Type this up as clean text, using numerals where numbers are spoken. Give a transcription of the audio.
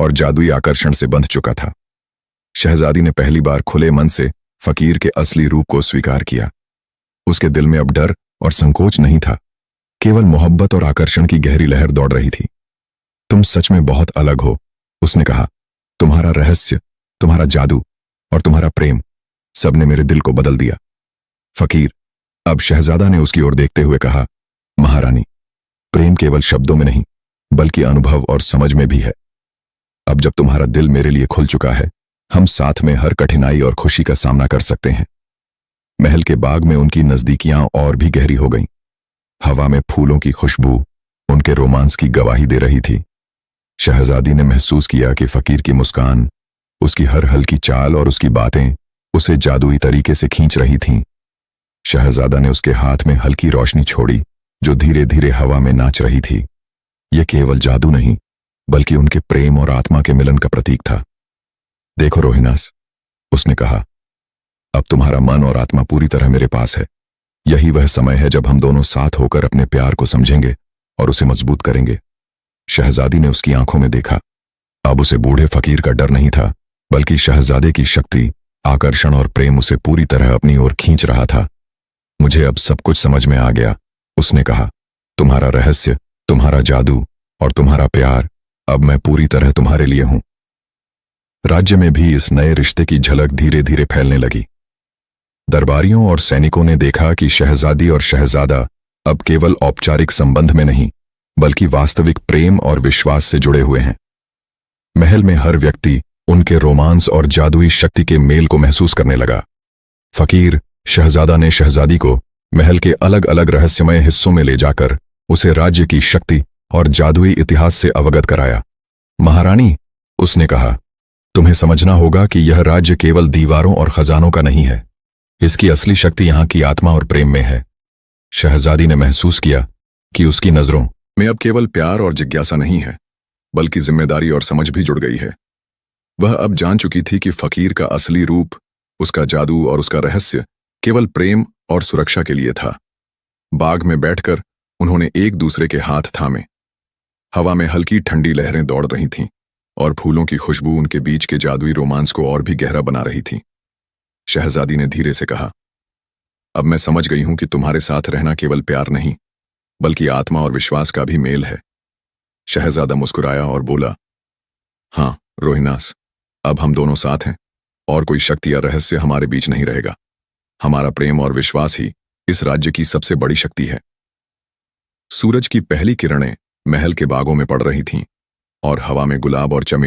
और जादुई आकर्षण से बंध चुका था। शहजादी ने पहली बार खुले मन से फकीर के असली रूप को स्वीकार किया। उसके दिल में अब डर और संकोच नहीं था, केवल मोहब्बत और आकर्षण की गहरी लहर दौड़ रही थी। तुम सच में बहुत अलग हो, उसने कहा। तुम्हारा रहस्य, तुम्हारा जादू और तुम्हारा प्रेम सबने मेरे दिल को बदल दिया। फकीर, अब शहजादा ने उसकी ओर देखते हुए कहा, महारानी, प्रेम केवल शब्दों में नहीं बल्कि अनुभव और समझ में भी है। अब जब तुम्हारा दिल मेरे लिए खुल चुका है, हम साथ में हर कठिनाई और खुशी का सामना कर सकते हैं। महल के बाग में उनकी नजदीकियां और भी गहरी हो गईं। हवा में फूलों की खुशबू उनके रोमांस की गवाही दे रही थी। शहजादी ने महसूस किया कि फकीर की मुस्कान, उसकी हर हल्की चाल और उसकी बातें उसे जादुई तरीके से खींच रही थीं। शहजादा ने उसके हाथ में हल्की रोशनी छोड़ी जो धीरे धीरे हवा में नाच रही थी। यह केवल जादू नहीं बल्कि उनके प्रेम और आत्मा के मिलन का प्रतीक था। देखो रोहिनास, उसने कहा, अब तुम्हारा मन और आत्मा पूरी तरह मेरे पास है। यही वह समय है जब हम दोनों साथ होकर अपने प्यार को समझेंगे और उसे मजबूत करेंगे। शहजादी ने उसकी आंखों में देखा। अब उसे बूढ़े फकीर का डर नहीं था बल्कि शहजादे की शक्ति, आकर्षण और प्रेम उसे पूरी तरह अपनी ओर खींच रहा था। मुझे अब सब कुछ समझ में आ गया, उसने कहा। तुम्हारा रहस्य, तुम्हारा जादू और तुम्हारा प्यार, अब मैं पूरी तरह तुम्हारे लिए हूं। राज्य में भी इस नए रिश्ते की झलक धीरे धीरे फैलने लगी। दरबारियों और सैनिकों ने देखा कि शहजादी और शहजादा अब केवल औपचारिक संबंध में नहीं बल्कि वास्तविक प्रेम और विश्वास से जुड़े हुए हैं। महल में हर व्यक्ति उनके रोमांस और जादुई शक्ति के मेल को महसूस करने लगा। फकीर, शहजादा ने शहजादी को महल के अलग अलग रहस्यमय हिस्सों में ले जाकर उसे राज्य की शक्ति और जादुई इतिहास से अवगत कराया। महारानी, उसने कहा, तुम्हें समझना होगा कि यह राज्य केवल दीवारों और खजानों का नहीं है। इसकी असली शक्ति यहाँ की आत्मा और प्रेम में है। शहजादी ने महसूस किया कि उसकी नजरों में अब केवल प्यार और जिज्ञासा नहीं है बल्कि जिम्मेदारी और समझ भी जुड़ गई है। वह अब जान चुकी थी कि फकीर का असली रूप, उसका जादू और उसका रहस्य केवल प्रेम और सुरक्षा के लिए था। बाग में बैठकर उन्होंने एक दूसरे के हाथ थामे। हवा में हल्की ठंडी लहरें दौड़ रही थीं और फूलों की खुशबू उनके बीच के जादुई रोमांस को और भी गहरा बना रही थी। शहजादी ने धीरे से कहा, अब मैं समझ गई हूं कि तुम्हारे साथ रहना केवल प्यार नहीं बल्कि आत्मा और विश्वास का भी मेल है। शहजादा मुस्कुराया और बोला, हाँ रोहिनास, अब हम दोनों साथ हैं और कोई शक्ति या रहस्य हमारे बीच नहीं रहेगा। हमारा प्रेम और विश्वास ही इस राज्य की सबसे बड़ी शक्ति है। सूरज की पहली किरणें महल के बागों में पड़ रही थीं और हवा में गुलाब और चमेली